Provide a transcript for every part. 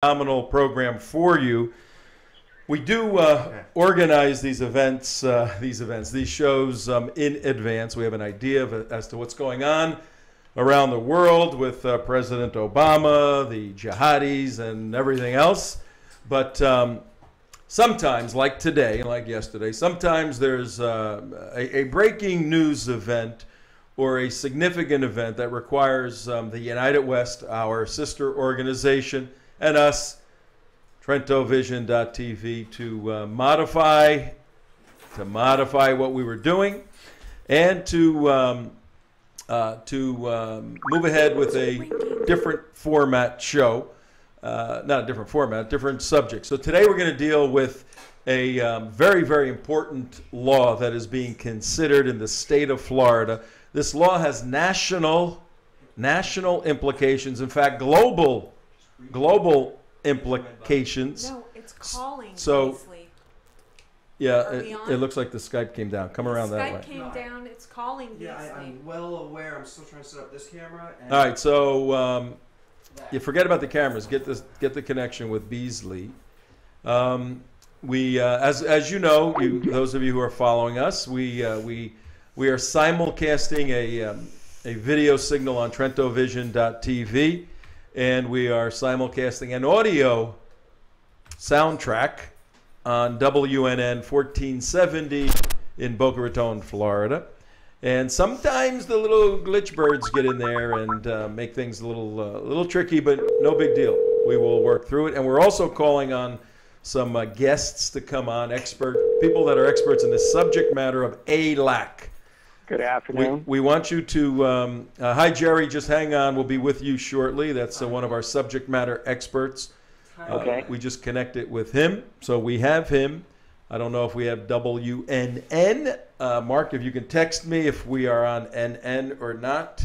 phenomenal program for you. We do organize these events, these shows in advance. We have an idea as to what's going on around the world with President Obama, the jihadis, and everything else. But sometimes, like today, like yesterday, sometimes there's a breaking news event or a significant event that requires the United West, our sister organization, and us, TrentoVision.tv, to modify what we were doing and to move ahead with a different format show. Not a different format, different subject. So today we're going to deal with a very, very important law that is being considered in the state of Florida. This law has national implications, in fact, global implications. No, it's calling. So, Beasley. yeah, it looks like the Skype came down. Come around that way. Skype came down. It's calling. Yeah, Beasley. I'm well aware. I'm still trying to set up this camera. And All right, so you forget about the cameras. Get the connection with Beasley. We, as you know, those of you who are following us, we are simulcasting a video signal on TrentoVision.tv, and we are simulcasting an audio soundtrack on WNN 1470 in Boca Raton, Florida. And sometimes the little glitch birds get in there and make things a little tricky, but no big deal. We will work through it. And we're also calling on some guests to come on, people that are experts in the subject matter of ALAC. Good afternoon. We want you to, hi Jerry, just hang on. We'll be with you shortly. That's one of our subject matter experts. Okay. We just connected with him. So we have him. I don't know if we have WNN. Mark, if you can text me if we are on NN or not.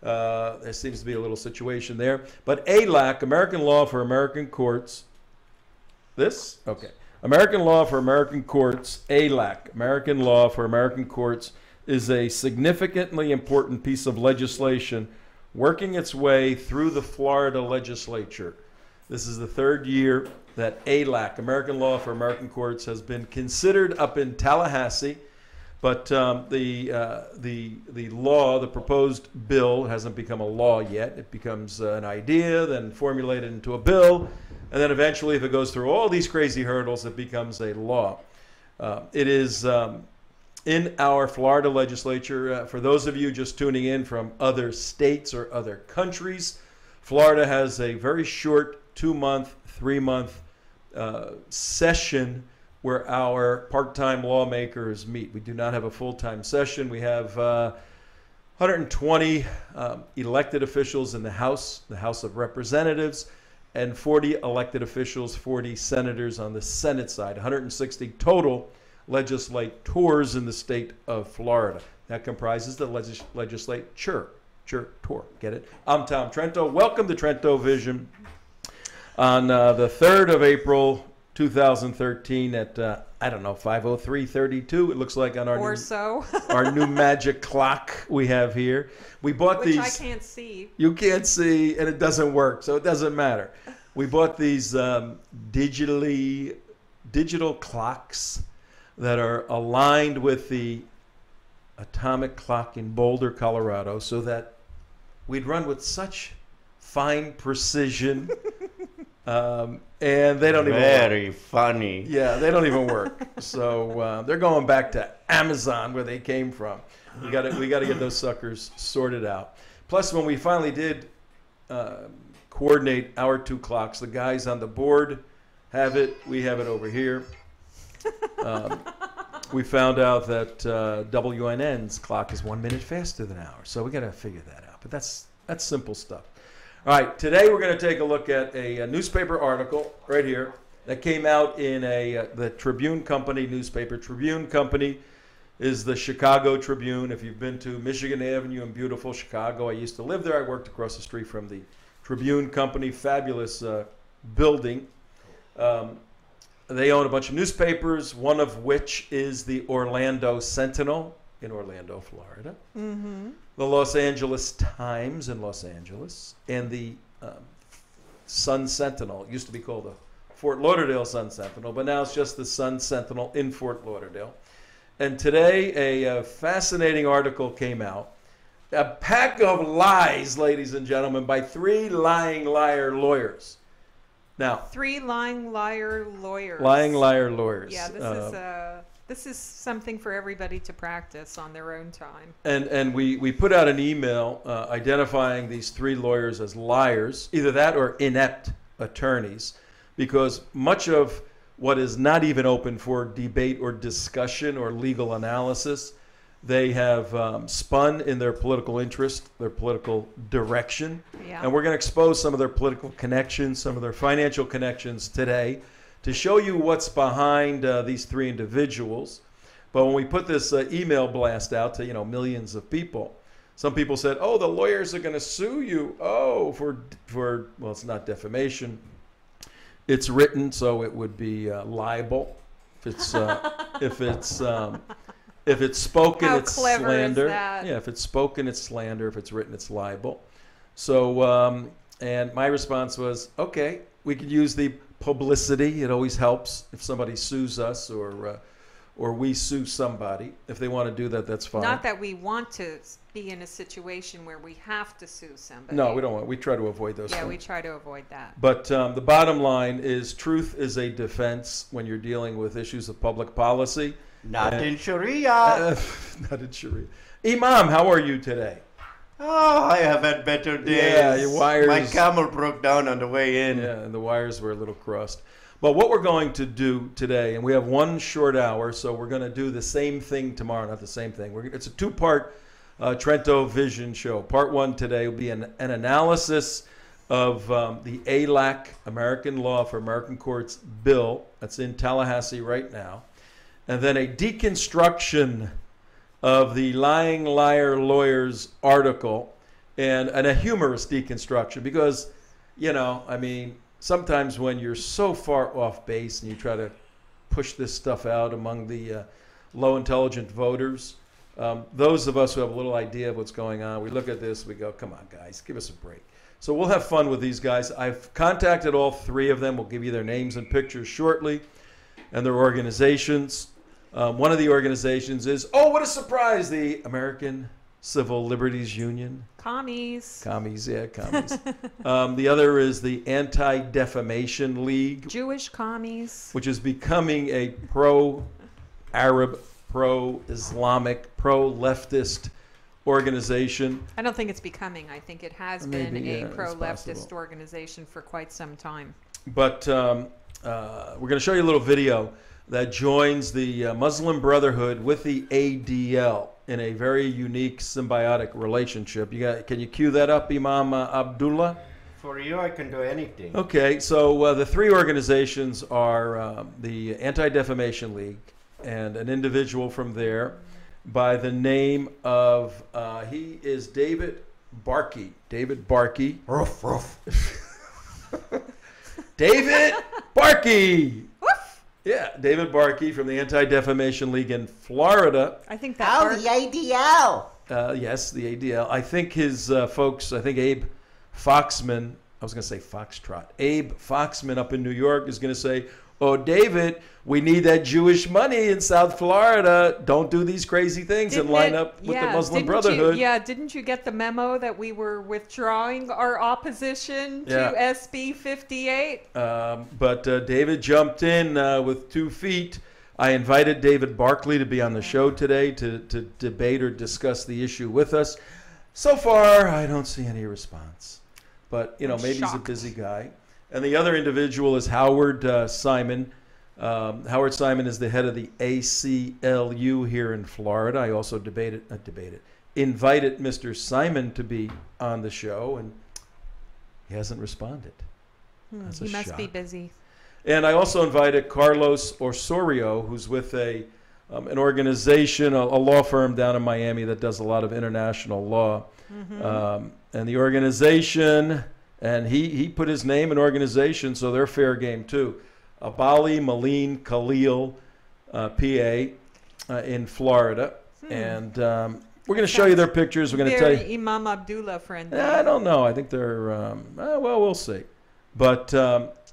There seems to be a little situation there. But ALAC, American Law for American Courts. This? Okay. American Law for American Courts, ALAC, American Law for American Courts, is a significantly important piece of legislation working its way through the Florida legislature. This is the third year that ALAC, American Law for American Courts, has been considered up in Tallahassee, but the law, the proposed bill, hasn't become a law yet. It becomes an idea, then formulated into a bill, and then eventually, if it goes through all these crazy hurdles, it becomes a law. It is in our Florida legislature. For those of you just tuning in from other states or other countries, Florida has a very short 2-month, 3-month session where our part-time lawmakers meet. We do not have a full-time session. We have 120 elected officials in the House of Representatives, and 40 elected officials, 40 senators on the Senate side, 160 total legislators in the state of Florida. That comprises the legislature. Get it? I'm Tom Trento. Welcome to Trento Vision on the 3rd of April, 2013 at, I don't know, 5:03:32. It looks like on our our new magic clock we have here. We bought Which these. I can't see. You can't see, and it doesn't work, so it doesn't matter. We bought these digital clocks that are aligned with the atomic clock in Boulder, Colorado, so that we'd run with such fine precision, and they don't even work. Very funny. Yeah, they don't even work. So they're going back to Amazon where they came from. We got to get those suckers sorted out. Plus, when we finally did coordinate our two clocks, the guys on the board have it. We have it over here. We found out that WNN's clock is 1 minute faster than ours, so we got to figure that out. But that's simple stuff. All right, today we're going to take a look at a newspaper article right here that came out in the Tribune Company newspaper. Tribune Company is the Chicago Tribune. If you've been to Michigan Avenue in beautiful Chicago, I used to live there. I worked across the street from the Tribune Company, fabulous building. They own a bunch of newspapers, one of which is the Orlando Sentinel in Orlando, Florida, the Los Angeles Times in Los Angeles, and the Sun Sentinel. It used to be called the Fort Lauderdale Sun Sentinel, but now it's just the Sun Sentinel in Fort Lauderdale. And today, a fascinating article came out. A pack of lies, ladies and gentlemen, by 3 lying liar lawyers. Now, 3 lying liar lawyers. lying liar lawyers. Yeah, this is something for everybody to practice on their own time. And we put out an email identifying these 3 lawyers as liars, either that or inept attorneys, because much of what is not even open for debate or discussion or legal analysis, they have spun in their political interest, their political direction. Yeah. And we're going to expose some of their political connections, some of their financial connections today to show you what's behind these 3 individuals. But when we put this email blast out to millions of people, some people said, "Oh, the lawyers are going to sue you. Oh, for well, it's not defamation. It's written, so it would be libel. If it's if it's spoken, How it's clever slander. is that? Yeah, if it's spoken, it's slander. If it's written, it's libel." So, and my response was, okay, we could use the publicity. It always helps if somebody sues us or we sue somebody. If they want to do that, that's fine. Not that we want to be in a situation where we have to sue somebody. No, we don't want. We try to avoid those Yeah, things. we try to avoid that. But the bottom line is truth is a defense when you're dealing with issues of public policy. Not And- in Sharia. Not in Sharia. Imam, how are you today? Oh, I have had better days. Yeah, your wires- My camel broke down on the way in. Yeah, and the wires were a little crossed. But what we're going to do today, and we have 1 short hour, so we're going to do the same thing tomorrow. Not the same thing. It's a 2-part TrentoVision show. Part 1 today will be an analysis of the ALAC, American Law for American Courts bill that's in Tallahassee right now. And then a deconstruction of the Lying Liar Lawyers article and a humorous deconstruction because, sometimes when you're so far off base and you try to push this stuff out among the low intelligent voters, those of us who have a little idea of what's going on, we look at this, we go, come on, guys, give us a break. So we'll have fun with these guys. I've contacted all 3 of them. We'll give you their names and pictures shortly and their organizations. One of the organizations is, oh, what a surprise, the American Civil Liberties Union. Commies. Commies, yeah, commies. The other is the Anti-Defamation League, Jewish commies. which is becoming a pro-Arab, pro-Islamic, pro-leftist organization. I don't think it's becoming. I think it has Maybe, been yeah, a it's pro-leftist possible. organization for quite some time. But we're going to show you a little video that joins the Muslim Brotherhood with the ADL in a very unique symbiotic relationship. Can you cue that up, Imam Abdullah? For you, I can do anything. Okay, so the 3 organizations are the Anti-Defamation League and an individual from there by the name of, he is David Barkey. David Barkey. Ruff, ruff. David Barkey! Yeah, David Barkey from the Anti-Defamation League in Florida. I think that Oh, the ADL. Yes, the ADL. I think his folks, Abe Foxman, I was going to say Foxtrot. Abe Foxman up in New York is going to say, oh, David, we need that Jewish money in South Florida. Don't do these crazy things and line up with the Muslim Brotherhood. Didn't you get the memo that we were withdrawing our opposition to Yeah. SB 58? But David jumped in with 2 feet. I invited David Barkley to be on the show today to debate or discuss the issue with us. So far, I don't see any response. But, I'm maybe he's a shocked. busy guy. And the other individual is Howard Simon. Howard Simon is the head of the ACLU here in Florida. I also invited Mr. Simon to be on the show, and he hasn't responded. That's He a must be shock. busy. And I also invited Carlos Osorio, who's with an organization, a law firm down in Miami that does a lot of international law. And the organization, and he put his name and organization, so they're fair game too. Abali Maleen Khalil, PA, in Florida. And we're going to show you their pictures. We're going to tell you. Very Imam Abdullah friendly. I don't know. I think they're, well, we'll see. But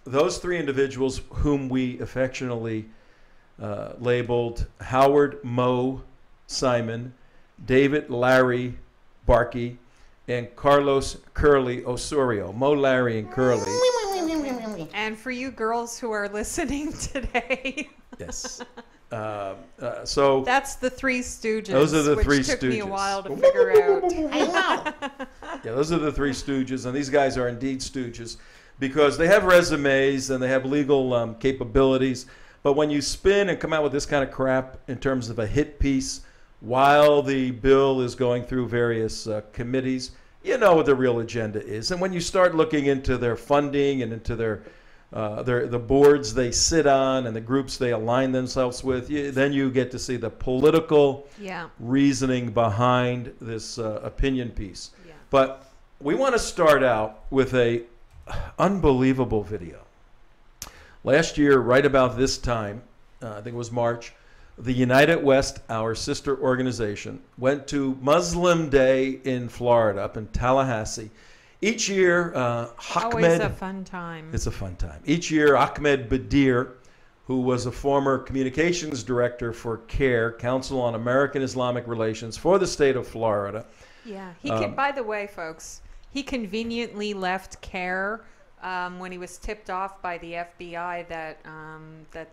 those three individuals, whom we affectionately labeled Howard Mo Simon, David Larry Barkey, and Carlos Curly Osorio. Mo, Larry, and Curly. And for you girls who are listening today, Yes. So that's the Three Stooges. Those are the which Three took me a Stooges. while to figure out. I know. yeah, those are the Three Stooges, and these guys are indeed stooges because they have resumes and they have legal capabilities. But when you spin and come out with this kind of crap in terms of a hit piece while the bill is going through various committees, you know what the real agenda is. And when you start looking into their funding and into the boards they sit on and the groups they align themselves with, then you get to see the political reasoning behind this opinion piece. Yeah. But we want to start out with a unbelievable video. Last year, right about this time, I think it was March, the United West, our sister organization, went to Muslim Day in Florida, up in Tallahassee. Each year, Always a fun time. It's a fun time. Each year, Ahmed Badir, who was a former communications director for CARE, Council on American Islamic Relations for the state of Florida. Yeah. By the way, folks, he conveniently left CARE when he was tipped off by the FBI that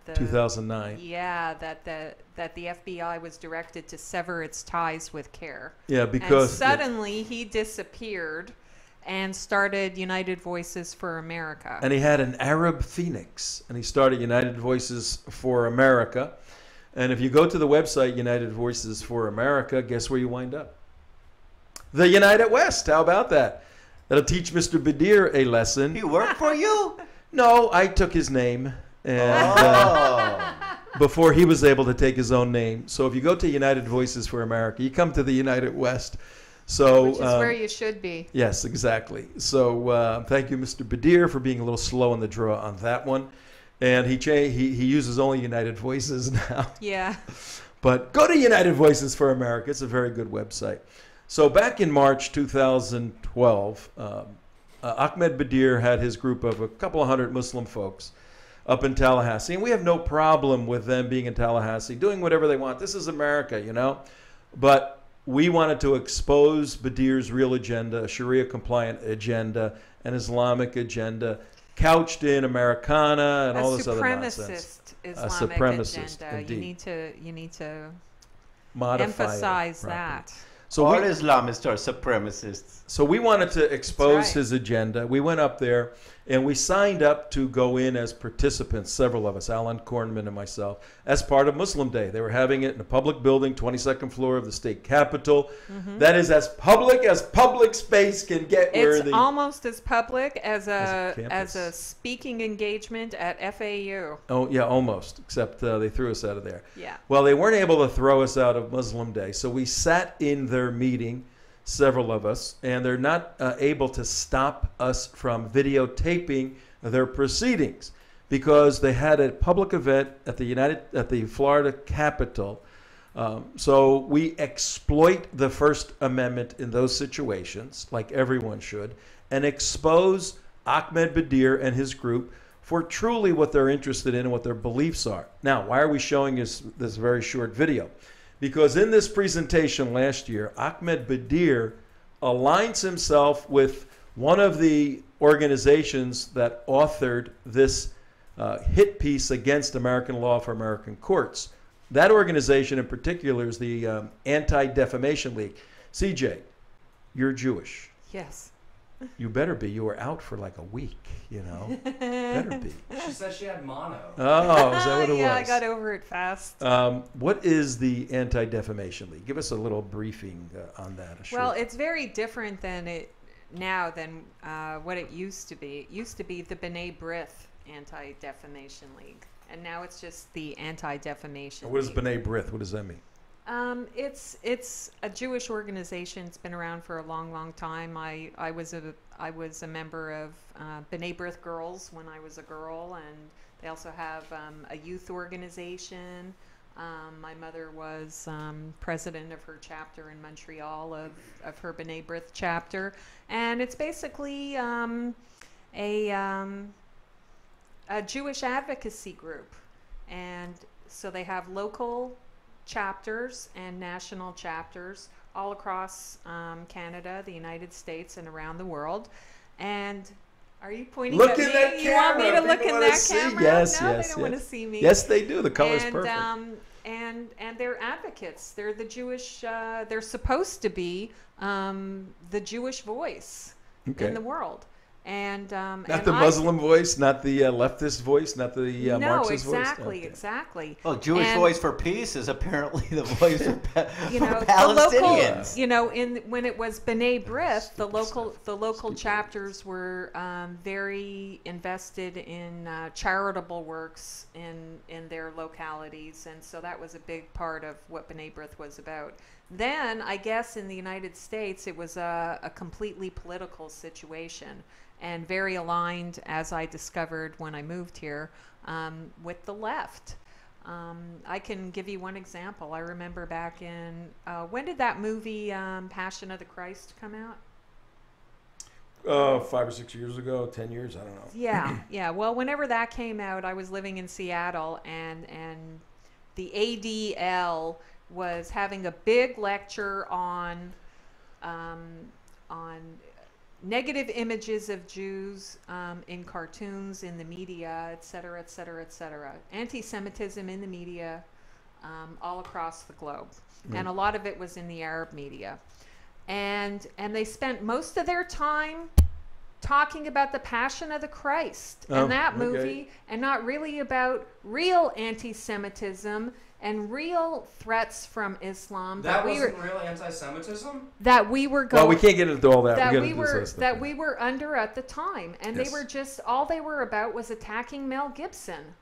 the 2009. Yeah, that the FBI was directed to sever its ties with CARE. Yeah, because and suddenly he disappeared and started United Voices for America. And he had an Arab phoenix, and he started United Voices for America. And if you go to the website United Voices for America, guess where you wind up? The United West. How about that? That'll teach Mr. Badir a lesson. He worked for you? No, I took his name, and before he was able to take his own name. So if you go to United Voices for America, you come to the United West. So which is where you should be. Yes, exactly. So thank you, Mr. Badir, for being a little slow in the draw on that one. And he uses only United Voices now. Yeah. But go to United Voices for America. It's a very good website. So back in March 2012, Ahmed Badir had his group of a couple of hundred Muslim folks up in Tallahassee. And we have no problem with them being in Tallahassee, doing whatever they want. This is America, you know. But we wanted to expose Badir's real agenda, a Sharia-compliant agenda, an Islamic agenda, couched in Americana and all this other nonsense. A supremacist agenda. indeed. You need to modify emphasize it that. So all Islamists are supremacists. So we wanted to expose right. his agenda. We went up there and we signed up to go in as participants, several of us, Alan Kornman and myself, as part of Muslim Day. They were having it in a public building, 22nd floor of the state capitol. Mm-hmm. That is as public space can get. It's almost as public as a speaking engagement at FAU. Oh, yeah, almost, except they threw us out of there. Yeah. Well, they weren't able to throw us out of Muslim Day, so we sat in their meeting, several of us, and they're not able to stop us from videotaping their proceedings because they had a public event at the Florida Capitol. So we exploit the First Amendment in those situations, like everyone should, and expose Ahmed Badir and his group for truly what they're interested in and what their beliefs are. Now, why are we showing this very short video? Because in this presentation last year, Ahmed Badir aligns himself with one of the organizations that authored this hit piece against American law for American courts. That organization in particular is the Anti-Defamation League. CJ, you're Jewish. Yes. You better be. You were out for like a week, you know. Better be. She said she had mono. Oh, is that what it was? Yeah, I got over it fast. What is the Anti-Defamation League? Give us a little briefing on that. Well, it's very different than what it used to be. It used to be the B'nai B'rith Anti-Defamation League, and now it's just the Anti-Defamation League. What is B'nai B'rith? What does that mean? It's a Jewish organization. It's been around for a long, long time. I was a member of B'nai B'rith Girls when I was a girl, and they also have a youth organization. My mother was president of her chapter in Montreal of her B'nai B'rith chapter, and it's basically a Jewish advocacy group, and so they have local chapters and national chapters all across Canada, the United States, and around the world. And are you pointing Look at in me? that You want me to camera. look People in wanna that see. camera? Yes, No, yes, they don't want to yes. see me. Yes, they do. The color's and, perfect. And they're advocates. They're the Jewish. They're supposed to be the Jewish voice in the world. And Not the Muslim voice, not the leftist voice, not the no, Marxist voice. exactly, Okay. exactly. Well, Jewish And- Voice for Peace is apparently the voice for, You for know, the Palestinians. local, when it was B'nai B'rith, the local chapters were very invested in charitable works in their localities, and so that was a big part of what B'nai B'rith was about. Then, I guess, in the United States, it was a completely political situation, and very aligned, as I discovered when I moved here, with the left. I can give you one example. I remember back in, when did that movie Passion of the Christ come out? 5 or 6 years ago, 10 years, I don't know. Yeah, yeah. Well, whenever that came out, I was living in Seattle, and the ADL was having a big lecture on negative images of Jews in cartoons, in the media, et cetera, et cetera, et cetera. Anti-Semitism in the media all across the globe. And a lot of it was in the Arab media. And they spent most of their time talking about the Passion of the Christ and that movie, and not really about real anti-Semitism and real threats from Islam That wasn't real anti-Semitism? that we were going. Well, we can't get into all that. that gotta we do were some that stuff. we were under at the time, and Yes. they were just all they were about was attacking Mel Gibson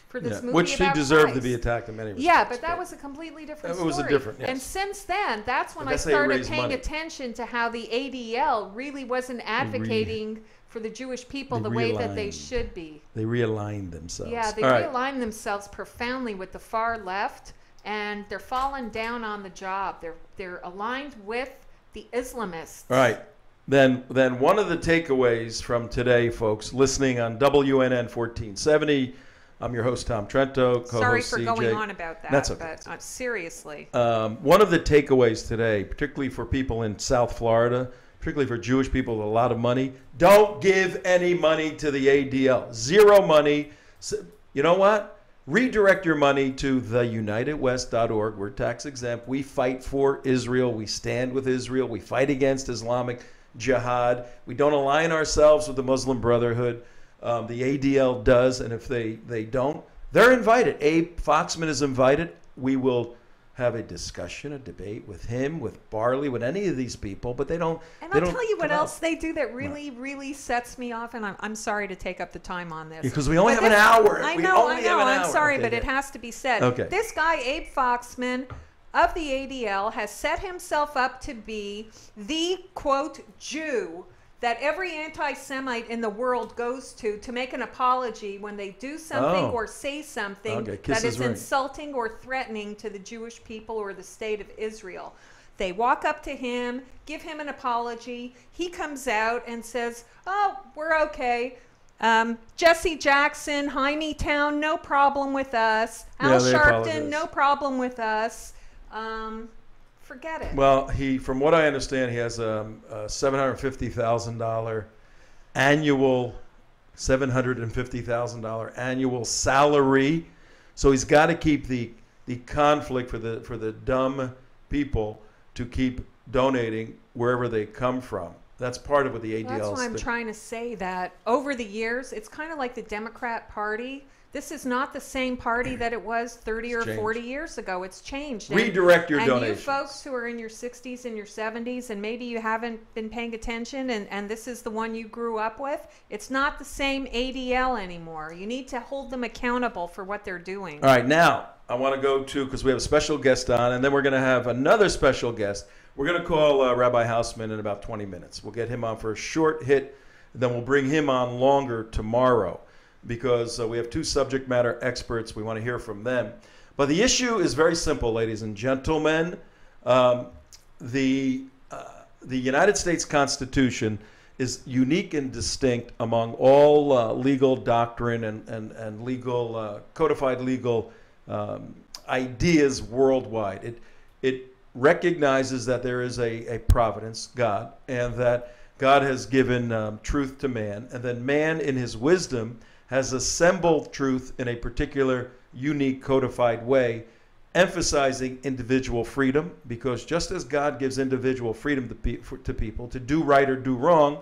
for this movie Which he about deserved to Christ. be attacked in many respects. Yeah, but that was a completely different It story. was a different, yes. And since then, that's when But I that's how you started raise paying money. attention to how the ADL really wasn't advocating for the Jewish people they the way that they realigned. should be. They realigned themselves. Yeah, they All right. realigned themselves profoundly with the far left, and they're falling down on the job. They're aligned with the Islamists. All right. Then one of the takeaways from today, folks, listening on WNN 1470. I'm your host, Tom Trento, co-host Sorry for CJ. going on about that. That's okay. But seriously. One of the takeaways today, particularly for people in South Florida, particularly for Jewish people with a lot of money, don't give any money to the ADL. Zero money. You know what? Redirect your money to theunitedwest.org. We're tax exempt. We fight for Israel. We stand with Israel. We fight against Islamic jihad. We don't align ourselves with the Muslim Brotherhood. The ADL does, and if they don't, they're invited. Abe Foxman is invited. We will have a discussion, a debate with him, with Barley, with any of these people, but they don't. And they I'll don't tell you what come out. else they do that really, really sets me off, and I'm sorry to take up the time on this. Because we only But have an hour. I We know, only I have know. an I'm hour. sorry, Okay, but it yeah. has to be said. Okay. This guy, Abe Foxman, of the ADL, has set himself up to be the, quote, Jew that every anti-Semite in the world goes to make an apology when they do something Oh. or say something Okay, kiss that his is ring. insulting or threatening to the Jewish people or the state of Israel. They walk up to him, give him an apology. He comes out and says, oh, we're okay. Jesse Jackson, Jaime Town, no problem with us. Yeah, Al they Sharpton, apologize. no problem with us. Forget it. Well, from what I understand, he has a $750,000 annual salary. So he's got to keep the conflict for the dumb people to keep donating wherever they come from. That's part of what the ADL That's why I'm is. trying to say that over the years, it's kind of like the Democrat Party. This is not the same party that it was 30 or It's changed. 40 years ago. It's changed. Redirect your and donations. you folks who are in your 60s and your 70s, and maybe you haven't been paying attention, and this is the one you grew up with, it's not the same ADL anymore. You need to hold them accountable for what they're doing. All right, now I want to go to, because we have a special guest on, and then we're going to have another special guest. We're going to call Rabbi Hausman in about 20 minutes. We'll get him on for a short hit, then we'll bring him on longer tomorrow, because we have two subject matter experts. We want to hear from them. But the issue is very simple, ladies and gentlemen. The United States Constitution is unique and distinct among all legal doctrine and legal codified legal ideas worldwide. It recognizes that there is a providence, God, and that God has given truth to man, and then man in his wisdom has assembled truth in a particular unique codified way, emphasizing individual freedom, because just as God gives individual freedom to people to do right or do wrong,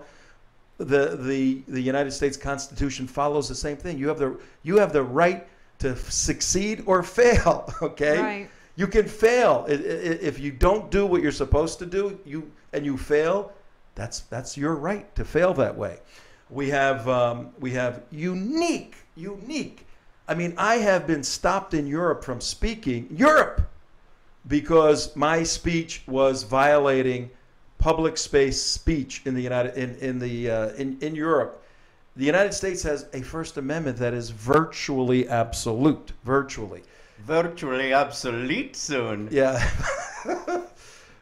the United States Constitution follows the same thing. You have the right to succeed or fail. Okay, Right. you can fail if you don't do what you're supposed to do. You fail. That's your right to fail that way. We have unique. I mean, I have been stopped in Europe from speaking because my speech was violating public space speech in the in Europe. The United States has a First Amendment that is virtually absolute. Virtually obsolete soon. Yeah.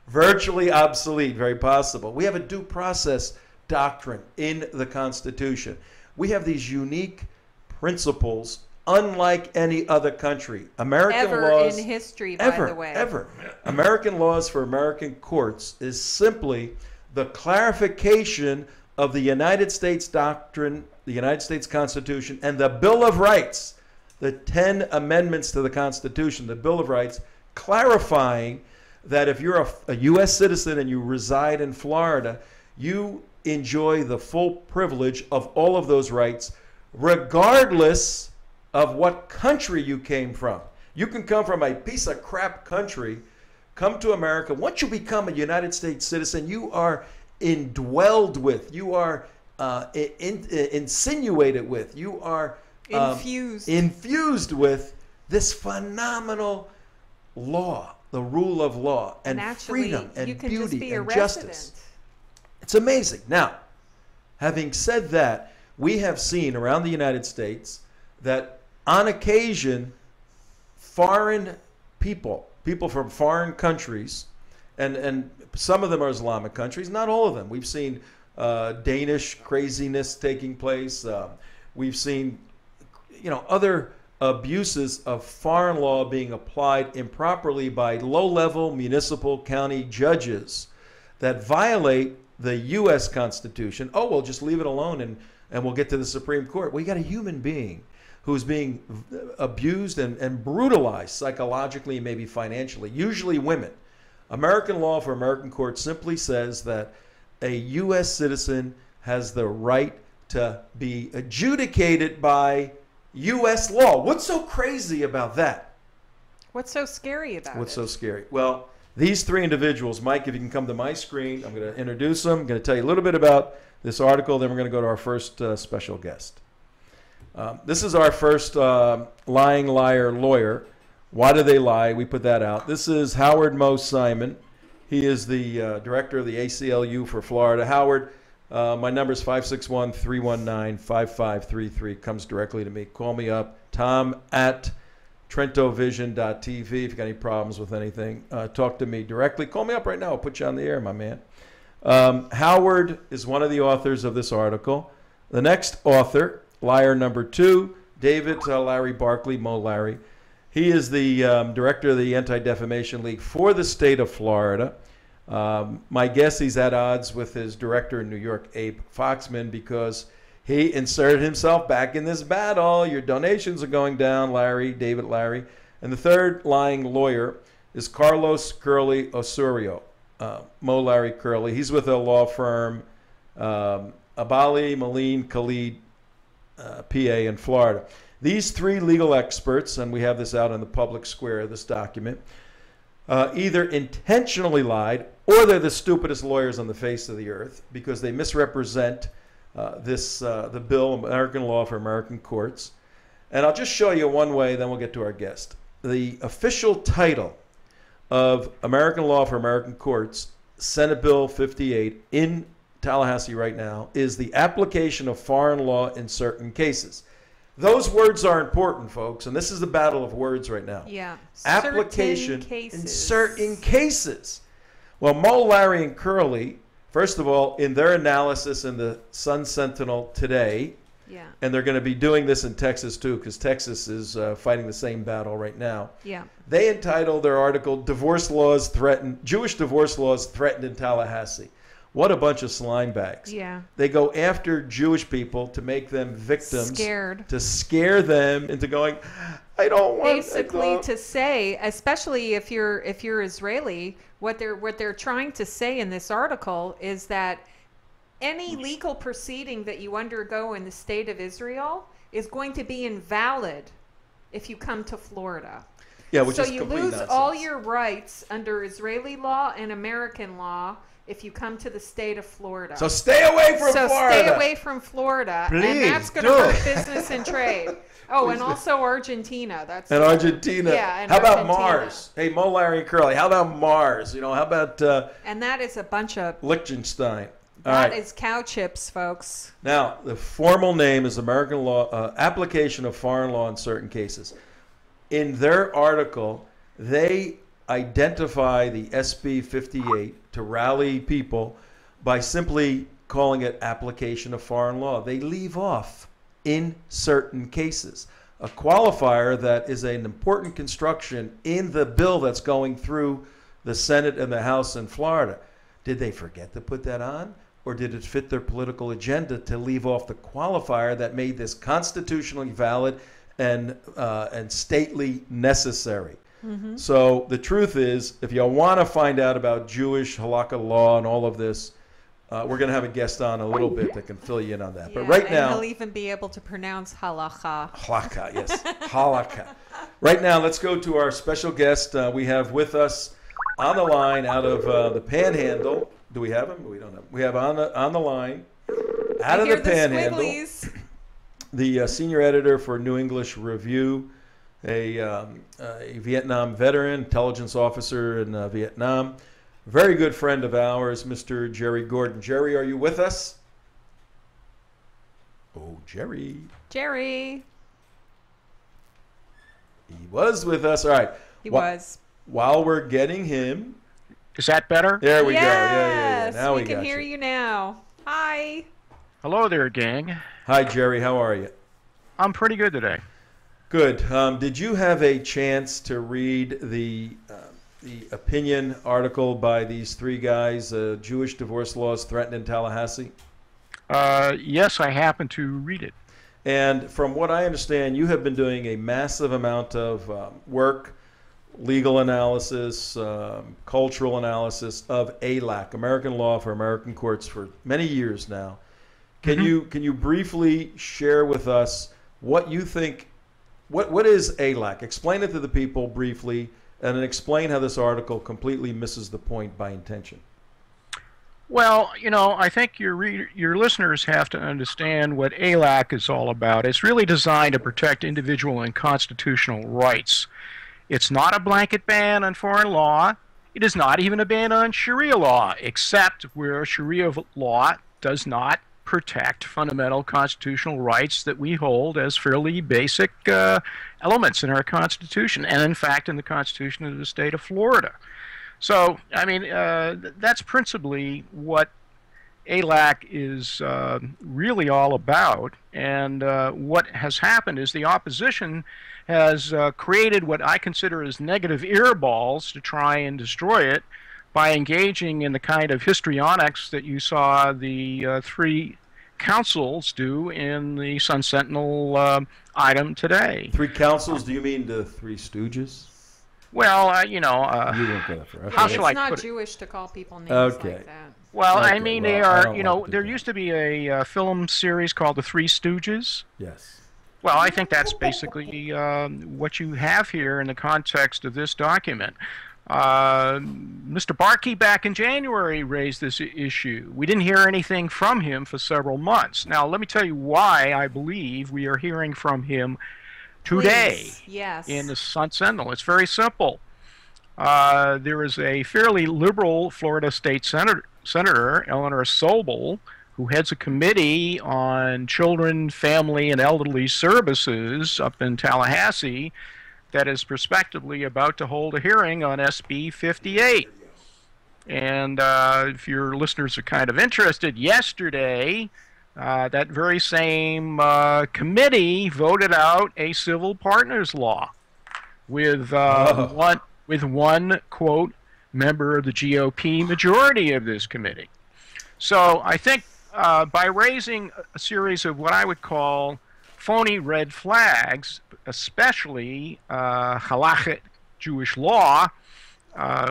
Virtually obsolete, very possible. We have a due process doctrine in the Constitution. We have these unique principles unlike any other country. American laws in history, by the way. American laws for American courts is simply the clarification of the United States doctrine, the United States Constitution, and the Bill of Rights, the 10 amendments to the Constitution, the Bill of Rights, clarifying that if you're a U.S. citizen and you reside in Florida, you enjoy the full privilege of all of those rights, regardless of what country you came from. You can come from a piece of crap country, come to America. Once you become a United States citizen, you are indwelled with, you are insinuated with, you are infused with this phenomenal law, the rule of law, and actually, freedom and you can beauty just be a and resident. justice. It's amazing. Now, having said that, we have seen around the United States that on occasion, foreign people from foreign countries, and some of them are Islamic countries, not all of them. We've seen Danish craziness taking place. We've seen, other abuses of foreign law being applied improperly by low-level municipal county judges that violate the U.S. Constitution. Oh, well, just leave it alone and we'll get to the Supreme Court. Well, you got a human being who's being abused and brutalized psychologically, maybe financially, usually women. American law for American courts simply says that a U.S. citizen has the right to be adjudicated by U.S. law. What's so crazy about that? What's so scary about it? What's so scary? Well, these three individuals, Mike, if you can come to my screen, I'm going to introduce them. I'm going to tell you a little bit about this article, then we're going to go to our first special guest. This is our first lying liar lawyer. Why do they lie? We put that out. This is Howard Mo Simon. He is the director of the ACLU for Florida. Howard, my number is 561-319-5533. Comes directly to me. Call me up. Tom at TrentoVision.tv. If you've got any problems with anything, talk to me directly. Call me up right now. I'll put you on the air, my man. Howard is one of the authors of this article. The next author, liar number 2, David Larry Barkley, Mo Larry. He is the director of the Anti-Defamation League for the state of Florida. My guess he's at odds with his director in New York, Abe Foxman, because he inserted himself back in this battle. Your donations are going down, Larry, David Larry. And the third lying lawyer is Carlos Curley Osorio, Mo Larry Curley. He's with a law firm, Abali, Moline, Khalid, PA in Florida. These three legal experts, and we have this out in the public square, this document, either intentionally lied or they're the stupidest lawyers on the face of the earth because they misrepresent the bill, American law for American courts. And I'll just show you one way, then we'll get to our guest. The official title of American law for American courts, Senate Bill 58 in Tallahassee right now, is the application of foreign law in certain cases. Those words are important, folks, and this is the battle of words right now. Yeah. Application in certain cases. Well, Mo, Larry, and Curley, first of all, in their analysis in the Sun Sentinel today, Yeah. and they're going to be doing this in Texas too, because Texas is fighting the same battle right now. Yeah. They entitled their article, Jewish divorce laws threatened in Tallahassee. What a bunch of slime bags. Yeah. They go after Jewish people to make them victims. Scared. To scare them into going, I don't want Basically to say, especially if you're Israeli, what they're trying to say in this article is that any legal proceeding that you undergo in the state of Israel is going to be invalid if you come to Florida. Yeah, which so is you complete lose nonsense. all your rights under Israeli law and American law if you come to the state of Florida. So stay away from So Florida. stay away from Florida, and Please that's going to do. hurt business and trade. Oh, and also Argentina. That's And Argentina. Yeah, and how about Argentina. Mars? Hey, Mo, Larry, and Curly. How about Mars? You know, how about And that is a bunch of Liechtenstein? All that right. is cow chips, folks. Now, the formal name is American Law, Application of Foreign Law in Certain Cases. In their article, they identify the SB 58 to rally people by simply calling it Application of Foreign Law. They leave off in certain cases. A qualifier that is an important construction in the bill that's going through the Senate and the House in Florida. Did they forget to put that on? Or did it fit their political agenda to leave off the qualifier that made this constitutionally valid and stately necessary? Mm-hmm. So the truth is, if you want to find out about Jewish halakha law and all of this, we're going to have a guest on a little bit that can fill you in on that. Yeah, But right and now, he'll even be able to pronounce halacha. halakha, yes, halakha. Right now, let's go to our special guest. We have with us on the line out of the Panhandle. Do we have him? We don't have him. We have on the line out of the Panhandle the senior editor for New English Review, a Vietnam veteran, intelligence officer in Vietnam. Very good friend of ours, Mr. Jerry Gordon. Jerry, are you with us? Oh, Jerry. Jerry. He was with us. All right. He was. While we're getting him. Is that better? There we go. Yes, Yeah. Now we we can got hear you now. Hi. Hello there, gang. Hi, Jerry. How are you? I'm pretty good today. Good. Did you have a chance to read the opinion article by these three guys, Jewish divorce laws threatened in Tallahassee? Yes, I happened to read it. And from what I understand, you have been doing a massive amount of work, legal analysis, cultural analysis of ALAC, American Law for American Courts, for many years now. Can you briefly share with us what you think? What is ALAC? Explain it to the people briefly, and then explain how this article completely misses the point by intention. Well, you know, I think your listeners have to understand what ALAC is all about. It's really designed to protect individual and constitutional rights. It's not a blanket ban on foreign law. It is not even a ban on Sharia law, except where Sharia law does not protect fundamental constitutional rights that we hold as fairly basic elements in our Constitution, and in fact in the Constitution of the state of Florida. So, I mean, that's principally what ALAC is really all about, and what has happened is the opposition has created what I consider as negative earballs to try and destroy it by engaging in the kind of histrionics that you saw the three councils do in the Sun Sentinel item today. Three councils? Do you mean the Three Stooges? Well, you know, You won't go that far. how Okay. shall I It's not put it? Jewish to call people names Okay. like that. Well, I Okay, mean, well, they I are, don't you know, like to there do used to be a film series called The Three Stooges. Yes. Well, I think that's basically what you have here in the context of this document. Mr. Barkey back in January raised this issue. We didn't hear anything from him for several months. Now, let me tell you why I believe we are hearing from him today Please. Yes. in the Sun Sentinel. It's very simple. There is a fairly liberal Florida state senator, Eleanor Sobel, who heads a committee on children, family, and elderly services up in Tallahassee that is prospectively about to hold a hearing on SB 58. And if your listeners are kind of interested, yesterday, that very same committee voted out a civil partners law with one quote member of the GOP majority of this committee. So I think by raising a series of what I would call phony red flags, especially halakhic Jewish law,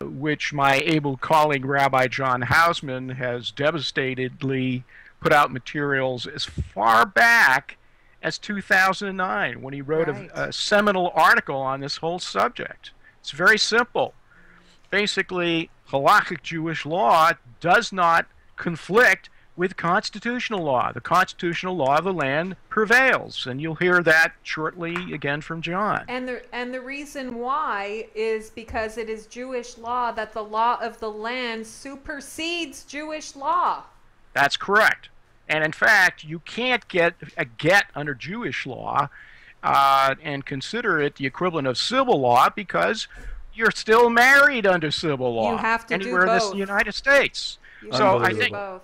which my able colleague Rabbi John Hausman has devastatedly put out materials as far back as 2009 when he wrote a seminal article on this whole subject. It's very simple. Basically, halakhic Jewish law does not conflict with constitutional law. The constitutional law of the land prevails, and you'll hear that shortly again from John. And the reason why is because it is Jewish law that the law of the land supersedes Jewish law. That's correct. And in fact, you can't get a get under Jewish law and consider it the equivalent of civil law because you're still married under civil law. You have to anywhere do both. in the United States. So I think both.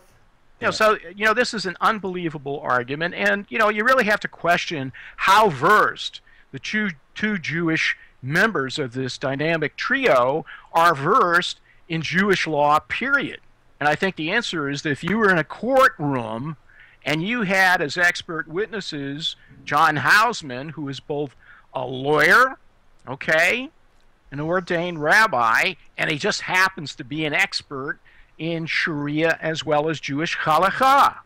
This is an unbelievable argument, and you really have to question how versed the two Jewish members of this dynamic trio are versed in Jewish law, period. And I think the answer is that if you were in a courtroom and you had as expert witnesses John Hausman, who is both a lawyer, an ordained rabbi, and he just happens to be an expert in Sharia as well as Jewish halakha,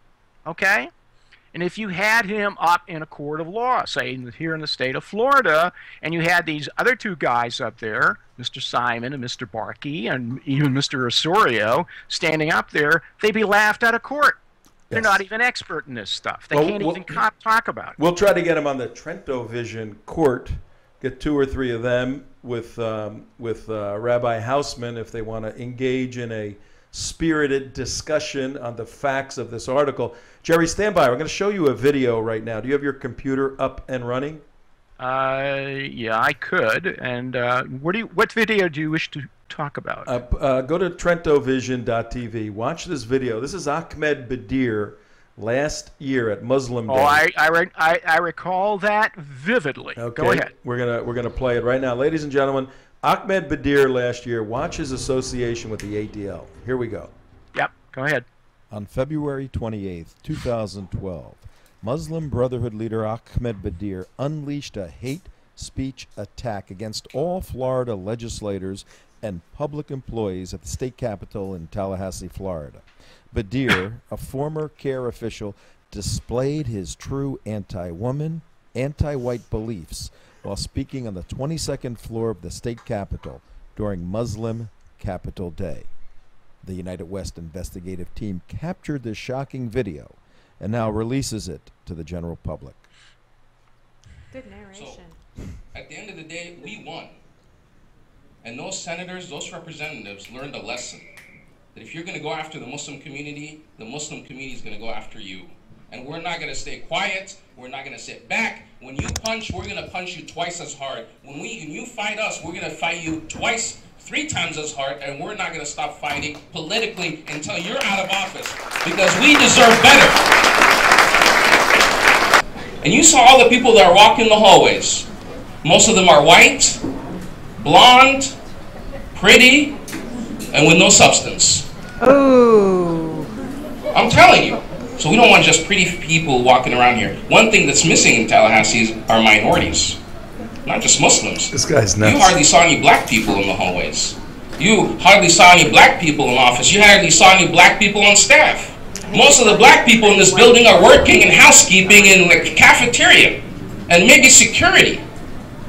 And if you had him up in a court of law, say here in the state of Florida, and you had these other two guys up there, Mr. Simon and Mr. Barkey and even Mr. Osorio, standing up there, they'd be laughed out of court. They're not even expert in this stuff. They can't even talk about it. We'll try to get them on the TrentoVision court, get 2 or 3 of them with Rabbi Hausman if they want to engage in a spirited discussion on the facts of this article. Jerry, stand by. We're going to show you a video right now. Do you have your computer up and running? Yeah, I could. And what video do you wish to talk about? Go to TrentoVision.tv. Watch this video. This is Ahmed Badir last year at Muslim Day. I recall that vividly. Okay. Go ahead. We're gonna play it right now, ladies and gentlemen. Ahmed Badir last year. Watch his association with the ADL. Here we go. Yep. Go ahead. On February 28, 2012, Muslim Brotherhood leader Ahmed Badir unleashed a hate speech attack against all Florida legislators and public employees at the state capitol in Tallahassee, Florida. Badir, a former CARE official, displayed his true anti-woman, anti-white beliefs while speaking on the 22nd floor of the state capitol during Muslim Capitol Day. The United West investigative team captured this shocking video and now releases it to the general public. Good narration. So, at the end of the day, we won. And those senators, those representatives learned a lesson. That if you're going to go after the Muslim community is going to go after you. And we're not going to stay quiet. We're not going to sit back. When you punch, we're going to punch you twice as hard. When you fight us, we're going to fight you 3 times as hard, and we're not going to stop fighting politically until you're out of office, because we deserve better. And you saw all the people that are walking the hallways. Most of them are white, blonde, pretty, and with no substance. Oh. I'm telling you. So we don't want just pretty people walking around here. One thing that's missing in Tallahassee are minorities. Not just Muslims. This guy's nuts. You hardly saw any black people in the hallways. You hardly saw any black people in office. You hardly saw any black people on staff. Most of the black people in this building are working in housekeeping in the cafeteria and maybe security.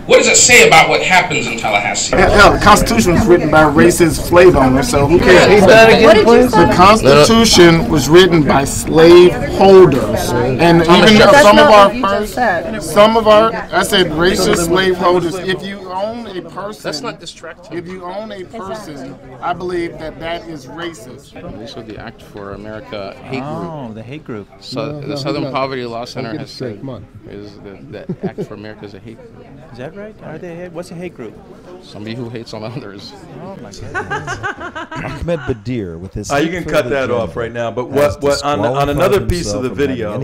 What does it say about what happens in Tallahassee? Hell, the Constitution was written by racist slave owners, so who cares? The Constitution was written by slave holders, and even some of our, I said racist slave holders. If you own a person, That's not distracting. If you own a person, I believe that is racist. Also, the Act for America hate group. Oh, the hate group. So the Southern Poverty Law Center has said is the Act for America is a hate group. Is that right? Are they? What's a hate group? Somebody who hates on others. Oh my goodness. Ahmed Badir with his. You can cut that off right now. But what on another piece of the video,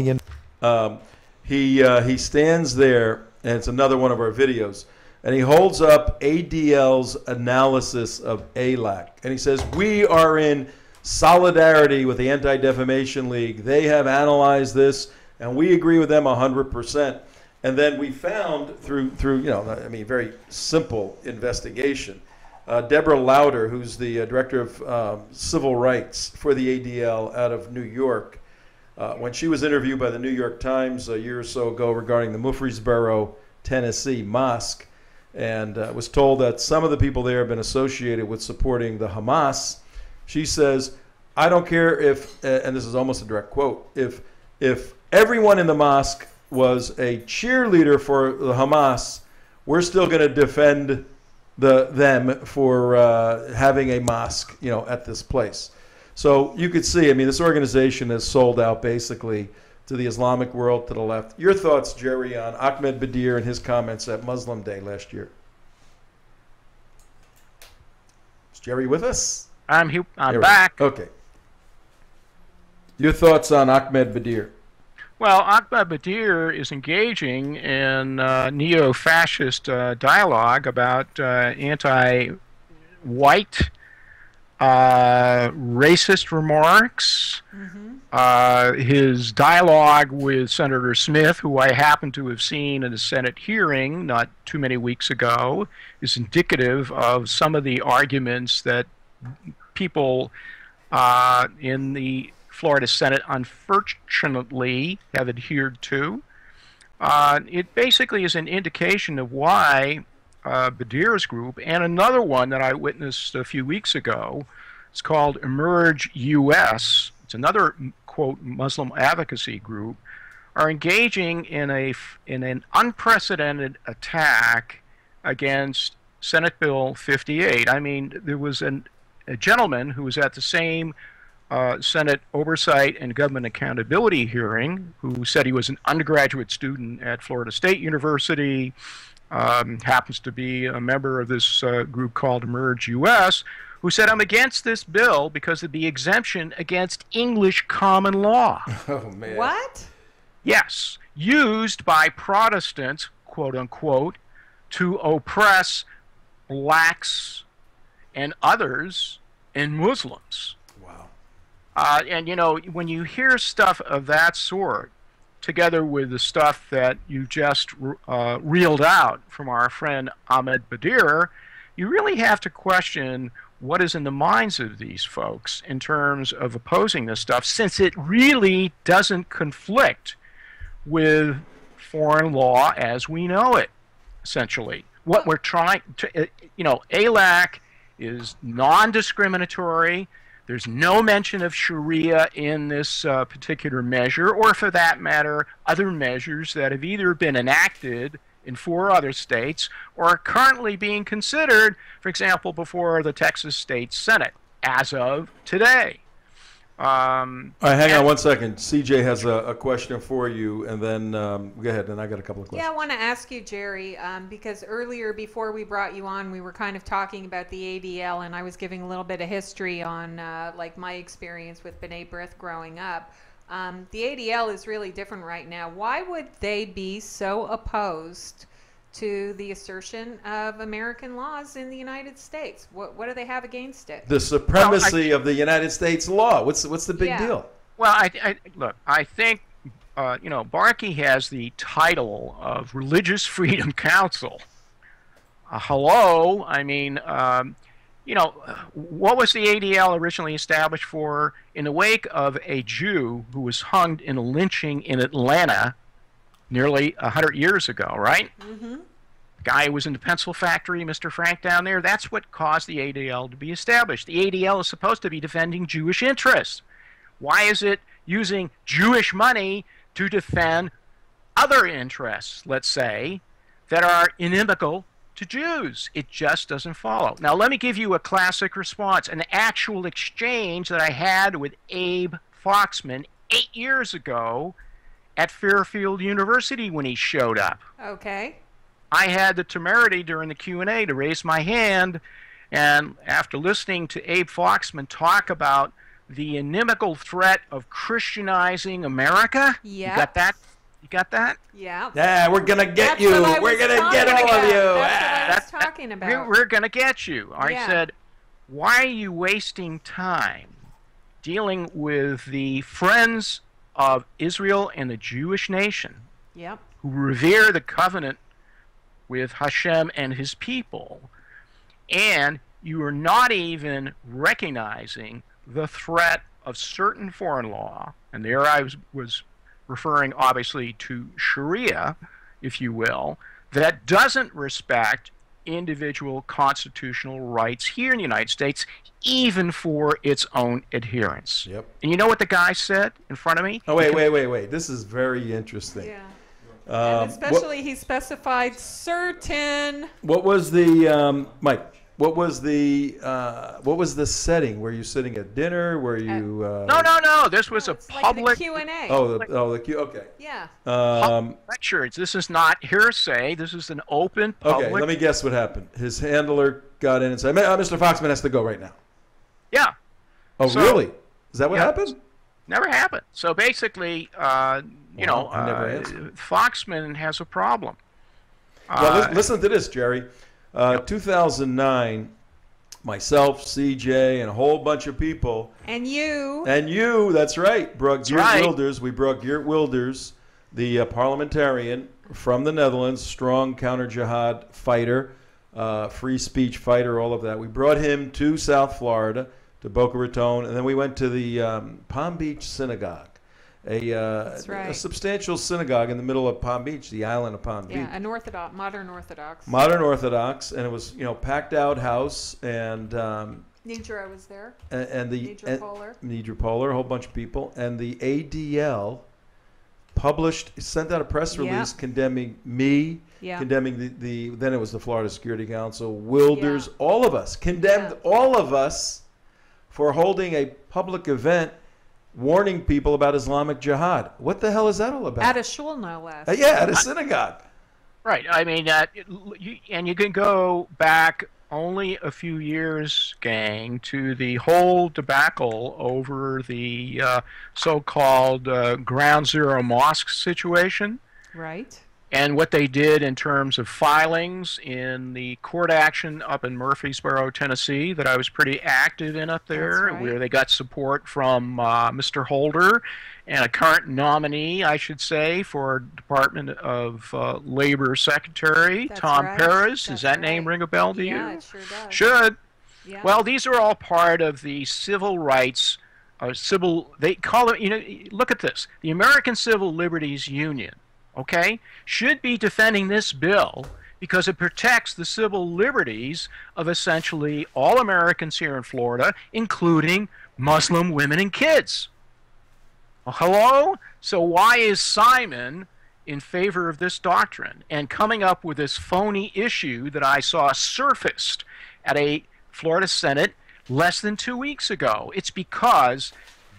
he stands there, and it's another one of our videos, and he holds up ADL's analysis of ALAC, and he says, "We are in solidarity with the Anti-Defamation League. They have analyzed this, and we agree with them 100%." And then we found through very simple investigation, Deborah Lauder, who's the director of civil rights for the ADL out of New York, when she was interviewed by the New York Times a year or so ago regarding the Murfreesboro, Tennessee mosque, and was told that some of the people there have been associated with supporting the Hamas. She says, "I don't care if," and this is almost a direct quote, if everyone in the mosque was a cheerleader for the Hamas, we're still going to defend them for having a mosque, at this place." So you could see, this organization has sold out basically to the Islamic world, to the left. Your thoughts, Jerry, on Ahmed Badir and his comments at Muslim Day last year? Is Jerry with us? I'm back. Okay. Your thoughts on Ahmed Badir? Well, Ahmed Badir is engaging in neo-fascist dialogue about anti-white racist remarks. His dialogue with Senator Smith, who I happen to have seen in a Senate hearing not too many weeks ago, is indicative of some of the arguments that people in the Florida Senate unfortunately have adhered to. It basically is an indication of why Badir's group, and another one that I witnessed a few weeks ago, it's called Emerge US, it's another, quote, Muslim advocacy group, are engaging in an unprecedented attack against Senate Bill 58. There was a gentleman who was at the same Senate Oversight and Government Accountability hearing who said he was an undergraduate student at Florida State University, happens to be a member of this group called Emerge US, who said, "I'm against this bill because of the exemption against English common law." Oh, man. What? Yes, used by Protestants, quote unquote, to oppress blacks and others and Muslims. Wow. And when you hear stuff of that sort, together with the stuff that you just reeled out from our friend Ahmed Badir, you really have to question what is in the minds of these folks in terms of opposing this stuff, since it really doesn't conflict with foreign law as we know it, essentially. What we're trying to, ALAC is non-discriminatory. There's no mention of Sharia in this particular measure, or for that matter, other measures that have either been enacted in 4 other states or are currently being considered, for example, before the Texas State Senate, as of today. Hang on one second. CJ has a question for you, and then go ahead, and I got a couple of questions. Yeah, I want to ask you, Jerry, because earlier before we brought you on, we were kind of talking about the ADL, and I was giving a little bit of history on like my experience with B'nai B'rith growing up. The ADL is really different right now. Why would they be so opposed to the assertion of American laws in the United States? What do they have against it? The supremacy of the United States law. What's the big deal? Well, look, I think Barkey has the title of Religious Freedom Council. Hello, what was the ADL originally established for? In the wake of a Jew who was hung in a lynching in Atlanta nearly 100 years ago, right? Mm-hmm. The guy who was in the pencil factory, Mr. Frank down there, that's what caused the ADL to be established. The ADL is supposed to be defending Jewish interests. Why is it using Jewish money to defend other interests, let's say, that are inimical to Jews? It just doesn't follow. Now, let me give you a classic response, an actual exchange that I had with Abe Foxman 8 years ago at Fairfield University when he showed up. Okay. I had the temerity during the Q&A to raise my hand, and after listening to Abe Foxman talk about the inimical threat of Christianizing America, you got that? You got that? Yeah. Yeah, we're gonna get you. We're gonna get all of you. That's what I was talking about. We're gonna get you. I Yeah. said, why are you wasting time dealing with the friends of Israel and the Jewish nation Yep. who revere the covenant with Hashem and his people, and you are not even recognizing the threat of certain foreign law, and there I was referring obviously to Sharia, if you will, that doesn't respect individual constitutional rights here in the United States, even for its own adherents. Yep. And you know what the guy said in front of me? Oh, wait. This is very interesting. Yeah. And especially he specified certain. What was the Mike? What was the setting? Were you sitting at dinner? Were you? No. This was a public like Q&A. the Q. Okay. Yeah. Lecture. This is not hearsay. This is an open public. Okay. Let me guess what happened. His handler got in and said, "Mr. Foxman has to go right now." Yeah. Oh, really? Is that what happened? Never happened. So basically, Foxman has a problem. Well, listen to this, Jerry. 2009, myself, CJ, and a whole bunch of people. And you. That's right. Geert Wilders. We brought Geert Wilders, the parliamentarian from the Netherlands, strong counter-jihad fighter, free speech fighter, all of that. We brought him to South Florida, to Boca Raton, and then we went to the Palm Beach Synagogue. A substantial synagogue in the middle of Palm Beach, the island of Palm Beach. Yeah, modern Orthodox. Modern Orthodox, and it was packed out house, and Nidra was there. And the Nidra Polar, a whole bunch of people, and the ADL sent out a press release condemning me, condemning the then it was the Florida Security Council, Wilders, all of us condemned all of us for holding a public event warning people about Islamic jihad. What the hell is that all about? At a shul, no less. At a synagogue. Right. I mean, you can go back only a few years, gang, to the whole debacle over the so-called Ground Zero Mosque situation. Right. And what they did in terms of filings in the court action up in Murfreesboro, Tennessee, that I was pretty active in up there, where they got support from Mr. Holder and a current nominee, I should say, for Department of Labor Secretary, Tom Perez. Does that name ring a bell to you? Yeah, it sure does. Should. Yeah. Well, these are all part of the civil rights, they call it, look at this, the American Civil Liberties Union. Okay, should be defending this bill because it protects the civil liberties of essentially all Americans here in Florida, including Muslim women and kids. Well, hello? So why is Simon in favor of this doctrine and coming up with this phony issue that I saw surfaced at a Florida Senate less than 2 weeks ago? It's because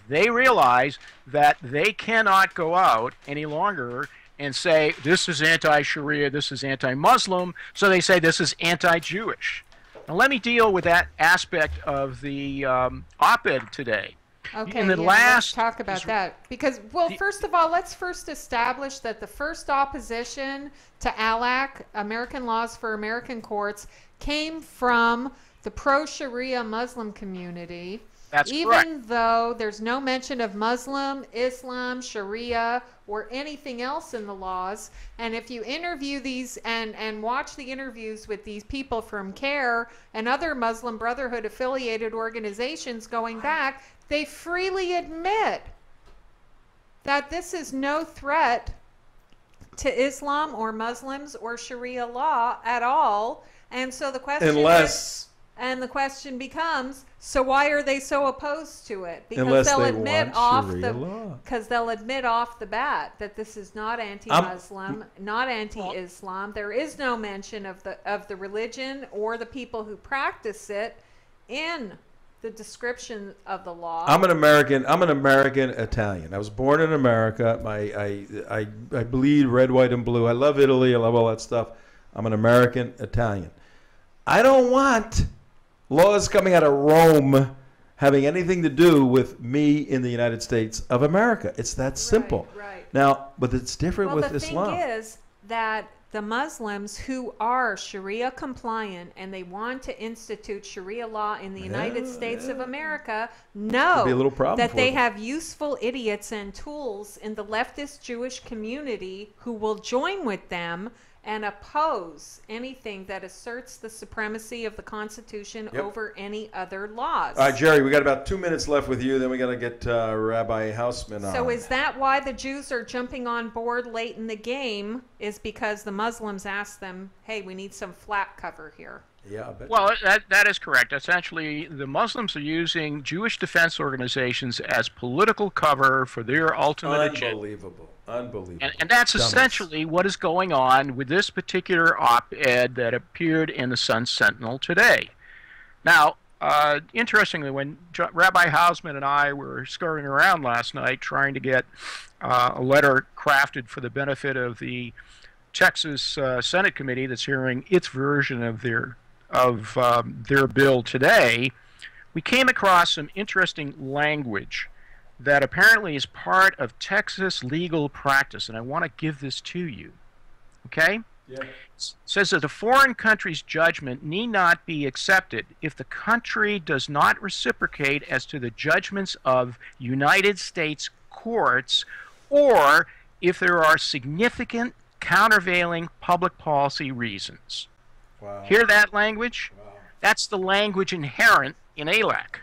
they realize that they cannot go out any longer and say, this is anti-Sharia, this is anti-Muslim, so they say this is anti-Jewish. Now let me deal with that aspect of the op-ed today. Okay, let's talk about that. Because, first of all, let's first establish that the first opposition to ALAC, American Laws for American Courts, came from the pro-Sharia Muslim community. That's correct. Even correct. though there's no mention of Muslim, Islam, Sharia, or anything else in the laws. And if you interview these and watch the interviews with these people from CARE and other Muslim Brotherhood affiliated organizations going back, they freely admit that this is no threat to Islam or Muslims or Sharia law at all. And so the question becomes, so why are they so opposed to it? Because they'll admit off the bat that this is not anti-Muslim, not anti-Islam. There is no mention of the religion or the people who practice it in the description of the law. I'm an American Italian. I was born in America. I bleed red, white, and blue. I love Italy. I love all that stuff. I'm an American Italian. I don't want laws coming out of Rome having anything to do with me in the United States of America. It's that simple. Right. Now, but it's different with Islam. The thing is that the Muslims who are Sharia compliant and they want to institute Sharia law in the United States of America know Could be a little problem that for they them. have useful idiots and tools in the leftist Jewish community who will join with them and oppose anything that asserts the supremacy of the Constitution over any other laws. All right, Jerry, we got about 2 minutes left with you. Then we got to get Rabbi Hausman on. So is that why the Jews are jumping on board late in the game? Is because the Muslims asked them, hey, we need some flak cover here. Yeah, I bet. Well, that is correct. Essentially, the Muslims are using Jewish defense organizations as political cover for their ultimate agenda. Unbelievable. Unbelievable. And that's Dumbest. essentially what is going on with this particular op-ed that appeared in the Sun Sentinel today. Now, interestingly, when Rabbi Hausman and I were scurrying around last night trying to get a letter crafted for the benefit of the Texas Senate committee that's hearing its version of their bill today, we came across some interesting language that apparently is part of Texas legal practice, and I want to give this to you. Okay? Yeah. It says that a foreign country's judgment need not be accepted if the country does not reciprocate as to the judgments of United States courts, or if there are significant countervailing public policy reasons. Wow. Hear that language? Wow. That's the language inherent in ALAC.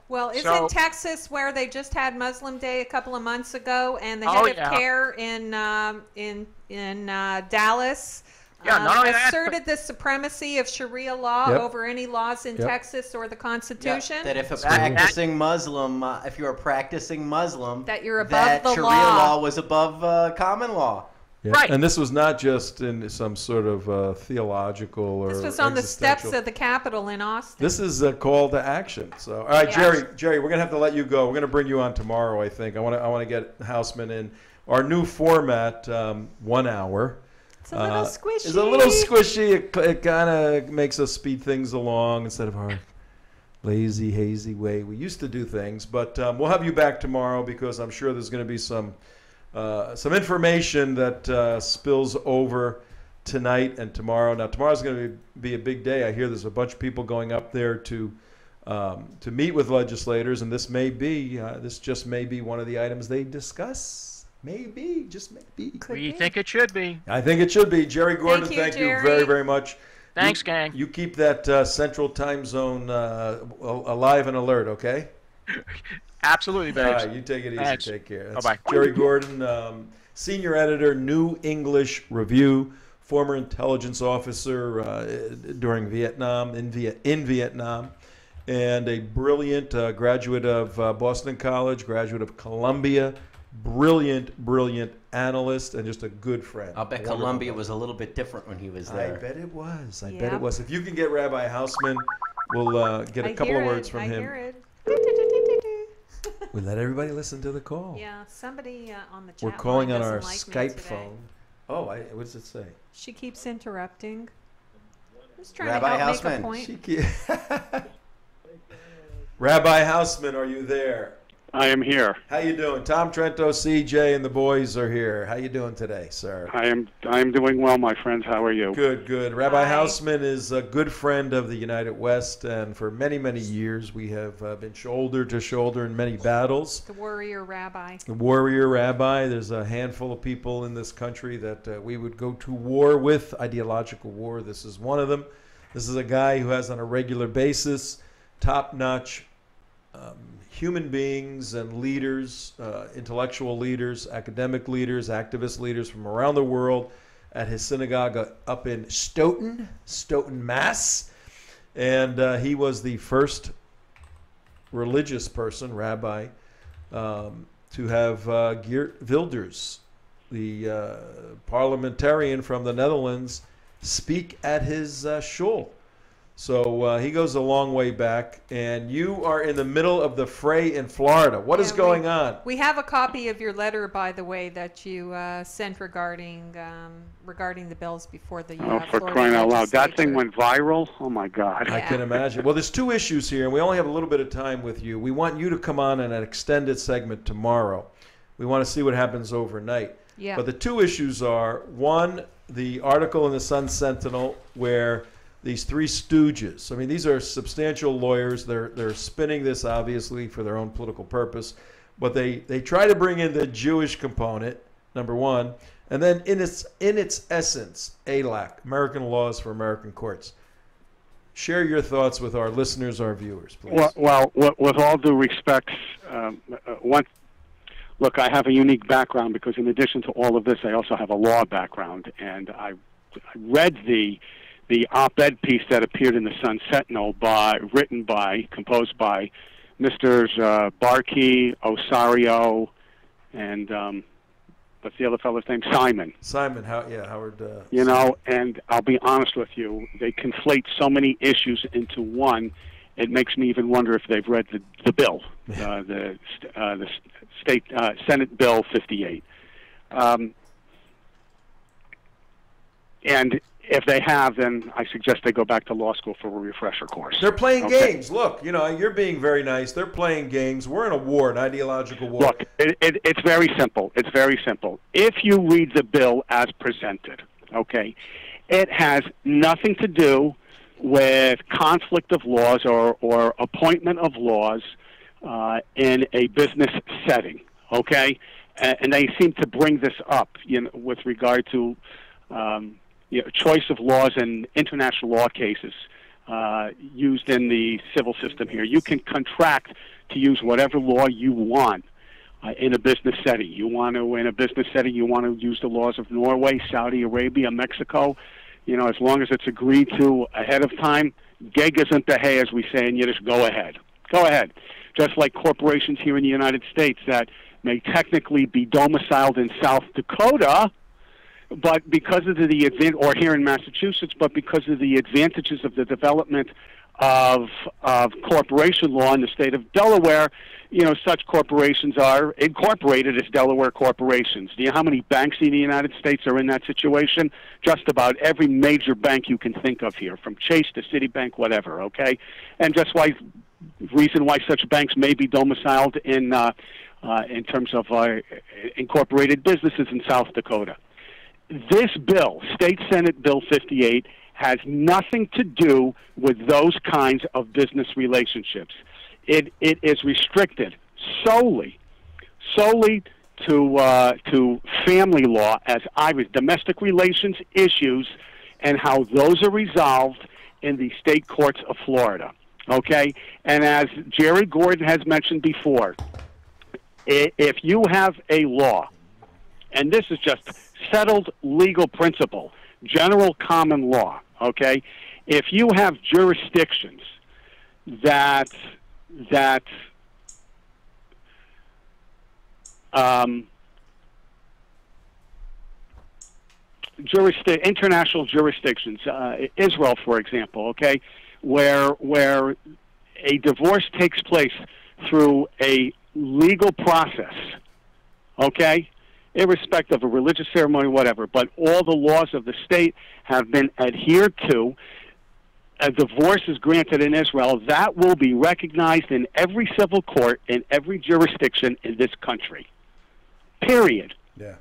Well, isn't So- Texas where they just had Muslim Day a couple of months ago, and the Oh, head yeah. of care in Dallas Yeah, not only that, asserted the supremacy of Sharia law Yep. over any laws in Yep. Texas or the Constitution? That if a practicing Muslim, if you're a practicing Muslim, That you're above that the Sharia law. was above common law. Yeah. Right. And this was not just in some sort of theological or This was on the steps existential- of the Capitol in Austin. This is a call to action. So, all right, Yeah. Jerry, we're gonna have to let you go. We're gonna bring you on tomorrow. I think I want to get Hausman in. Our new format, 1 hour. It's a little squishy. It's a little squishy. It kind of makes us speed things along instead of our lazy, hazy way we used to do things. But we'll have you back tomorrow because I'm sure there's going to be some information that spills over tonight and tomorrow. Now, tomorrow's going to be a big day. I hear there's a bunch of people going up there to meet with legislators, and this just may be one of the items they discuss. Maybe, just maybe. We think it should be. I think it should be. Jerry Gordon, thank you Jerry. very, very much. Thanks, gang. You keep that Central Time Zone alive and alert, okay? Absolutely, All babes. right, you take it easy. Thanks. Take care. Bye-bye. Jerry Gordon, senior editor, New English Review, former intelligence officer during Vietnam, in Vietnam, and a brilliant graduate of Boston College, graduate of Columbia, brilliant analyst, and just a good friend. I'll bet Columbia was a little bit different when he was there. I bet it was. I bet Yep. it was. If you can get Rabbi Hausman, we'll get a couple of words from him. I hear it. We let everybody listen to the call. Yeah, somebody on the chat We're calling line on our doesn't like me Skype today. phone. Oh, what does it say? She keeps interrupting. I'm just trying Rabbi to help make a Hausman. point. She Rabbi Hausman, are you there? I am here. How you doing? Tom Trento, CJ, and the boys are here. How you doing today, sir? I am doing well, my friends. How are you? Good. Rabbi Hi. Hausman is a good friend of the United West, and for many, many years we have been shoulder to shoulder in many battles. The warrior rabbi. The warrior rabbi. There's a handful of people in this country that we would go to war with, ideological war. This is one of them. This is a guy who has on a regular basis top-notch human beings and leaders, intellectual leaders, academic leaders, activist leaders from around the world at his synagogue up in Stoughton, Mass. And he was the first religious person, rabbi, to have Geert Wilders, the parliamentarian from the Netherlands, speak at his shul. So he goes a long way back, and you are in the middle of the fray in Florida. What is going on? We have a copy of your letter, by the way, that you sent regarding the bills before the for Florida crying out loud. That thing legislature. went viral? Oh, my God. I can imagine. Well, there's two issues here, and we only have a little bit of time with you. We want you to come on in an extended segment tomorrow. We want to see what happens overnight. Yeah. But the two issues are, one, the article in the Sun Sentinel where these three stooges, I mean, these are substantial lawyers. They're spinning this, obviously, for their own political purpose. But they try to bring in the Jewish component, number one. And then in its essence, ALAC, American Laws for American Courts. Share your thoughts with our listeners, our viewers, please. Well, with all due respect, look, I have a unique background because in addition to all of this, I also have a law background. And I read the op-ed piece that appeared in the Sun Sentinel, composed by Mr. Barkey, Osario, and what's the other fellow's name? Simon. Howard. You know, and I'll be honest with you, they conflate so many issues into one. It makes me even wonder if they've read the bill, the state Senate Bill 58. And if they have, then I suggest they go back to law school for a refresher course. They're playing games. Look, you know, you're being very nice. They're playing games. We're in a war, an ideological war. Look, it's very simple. It's very simple. If you read the bill as presented, okay, it has nothing to do with conflict of laws or appointment of laws in a business setting, okay? And they seem to bring this up, you know, with regard to choice of laws in international law cases used in the civil system here. You can contract to use whatever law you want in a business setting. In a business setting, you want to use the laws of Norway, Saudi Arabia, Mexico. You know, as long as it's agreed to ahead of time, geg isn't the hay, as we say in Yiddish, go ahead. Go ahead. Just like corporations here in the United States that may technically be domiciled in South Dakota, but because of or here in Massachusetts, but because of the advantages of the development of corporation law in the state of Delaware, you know, such corporations are incorporated as Delaware corporations. Do you know how many banks in the United States are in that situation? Just about every major bank you can think of here, from Chase to Citibank, whatever, okay? And just reason why such banks may be domiciled in terms of incorporated businesses in South Dakota. This bill, State Senate Bill 58, has nothing to do with those kinds of business relationships. It is restricted solely to family law as domestic relations issues and how those are resolved in the state courts of Florida. Okay? And as Jerry Gordon has mentioned before, if you have a law, and this is just settled legal principle, general common law, okay? If you have jurisdictions that international jurisdictions, Israel, for example, okay, where a divorce takes place through a legal process, okay, irrespective of a religious ceremony, whatever, but all the laws of the state have been adhered to. A divorce is granted in Israel, that will be recognized in every civil court in every jurisdiction in this country. Period. Yeah.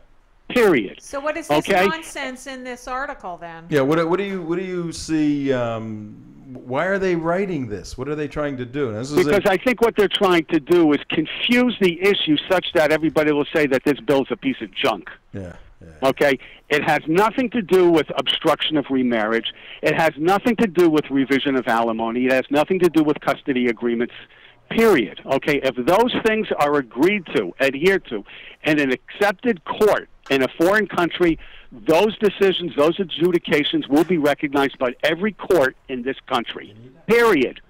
Period. So what is this okay? nonsense in this article then? Yeah. What do you see? Why are they writing this? What are they trying to do? Because I think what they're trying to do is confuse the issue such that everybody will say that this bill is a piece of junk. Yeah. Okay? It has nothing to do with obstruction of remarriage. It has nothing to do with revision of alimony. It has nothing to do with custody agreements, period. Okay? If those things are agreed to, adhered to, in an accepted court in a foreign country, those decisions, those adjudications will be recognized by every court in this country, period.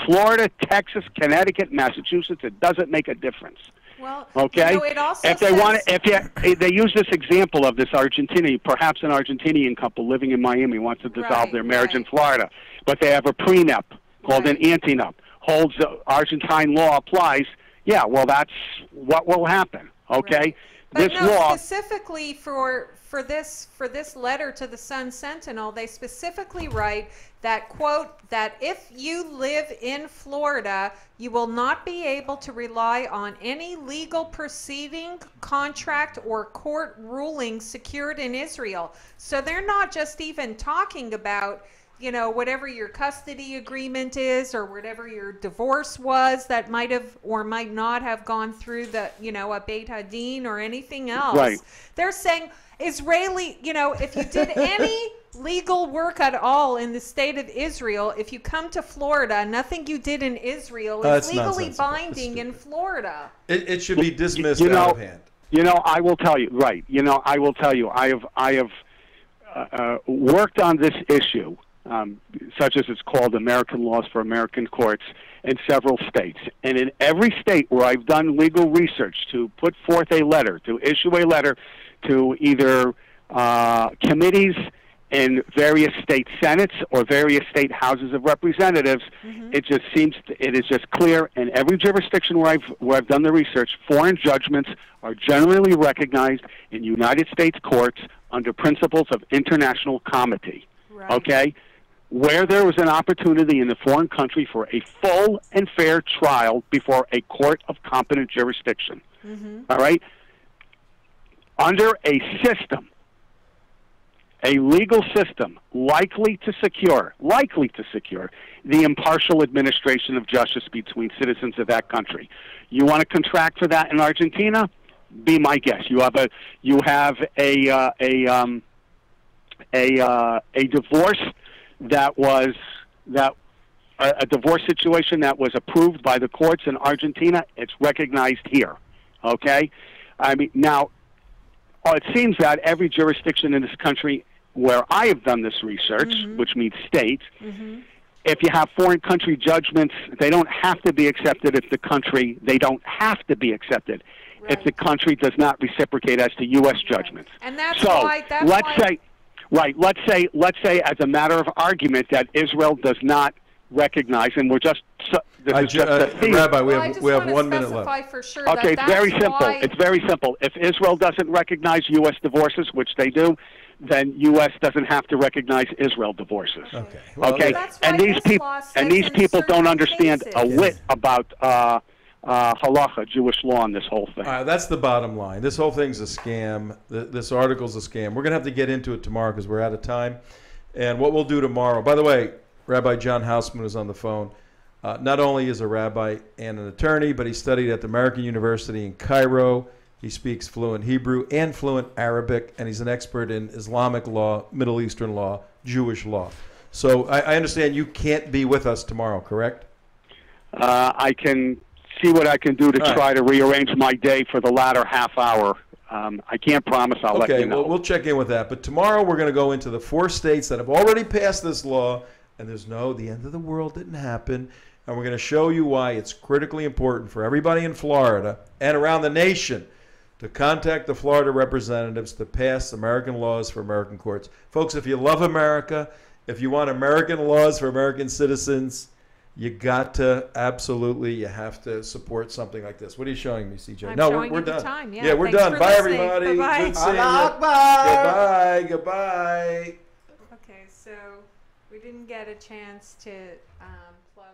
Florida, Texas, Connecticut, Massachusetts, it doesn't make a difference. Well, okay. you know, it also if they says, want, if they use this example of this Argentinian, perhaps an Argentinian couple living in Miami wants to dissolve their marriage in Florida, but they have a prenup called an antenup. Holds Argentine law applies. Yeah, well, that's what will happen. Okay. But This no, law specifically for this letter to the Sun Sentinel, they specifically write that, quote, that if you live in Florida, you will not be able to rely on any legal proceeding, contract, or court ruling secured in Israel. So they're not just even talking about, you know, whatever your custody agreement is or whatever your divorce was that might have or might not have gone through the, you know, a Beit Hadin or anything else. Right. They're saying Israeli, you know, if you did any legal work at all in the state of Israel, if you come to Florida, nothing you did in Israel is legally binding in Florida. It should be dismissed out of hand. You know, I will tell you, right. You know, I will tell you, I have worked on this issue, such as it's called American Laws for American Courts, in several states. And in every state where I've done legal research to put forth a letter, to issue a letter to either committees in various state senates or various state houses of representatives, it just seems it is just clear in every jurisdiction where I've done the research, foreign judgments are generally recognized in United States courts under principles of international comity. Right. Okay? Where there was an opportunity in the foreign country for a full and fair trial before a court of competent jurisdiction. All right? Under a system, a legal system likely to secure the impartial administration of justice between citizens of that country. You want to contract for that in Argentina? Be my guest. You have a divorce a divorce situation that was approved by the courts in Argentina. It's recognized here. Okay? I mean, now, it seems that every jurisdiction in this country where I have done this research, which means states, if you have foreign country judgments, they don't have to be accepted if the country, they don't have to be accepted if the country does not reciprocate as to U.S. judgments. And that's so why, let's say as a matter of argument that Israel does not recognize, and we're just Rabbi, we have 1 minute left. For sure okay, it's very simple. It's very simple. If Israel doesn't recognize U.S. divorces, which they do, then U.S. doesn't have to recognize Israel divorces. Okay. Well, okay. And these people don't understand a whit about halacha, Jewish law, on this whole thing. That's the bottom line. This whole thing's a scam. This article's a scam. We're going to have to get into it tomorrow because we're out of time. And what we'll do tomorrow, by the way, Rabbi John Hausman is on the phone. Not only is a rabbi and an attorney, but he studied at the American University in Cairo. He speaks fluent Hebrew and fluent Arabic, and he's an expert in Islamic law, Middle Eastern law, Jewish law. So I understand you can't be with us tomorrow, correct? I can see what I can do to try to rearrange my day for the latter half hour. I can't promise I'll let you know. Well, we'll check in with that. But tomorrow we're going to go into the 4 states that have already passed this law, and the end of the world didn't happen. And we're going to show you why it's critically important for everybody in Florida and around the nation to contact the Florida representatives to pass American laws for American courts. Folks, if you love America, if you want American laws for American citizens, you got to you have to support something like this. What are you showing me, CJ? We're done. Time. Yeah, we're done. Bye, everybody. Bye-bye. Good seeing you. Goodbye. Okay, so we didn't get a chance to plug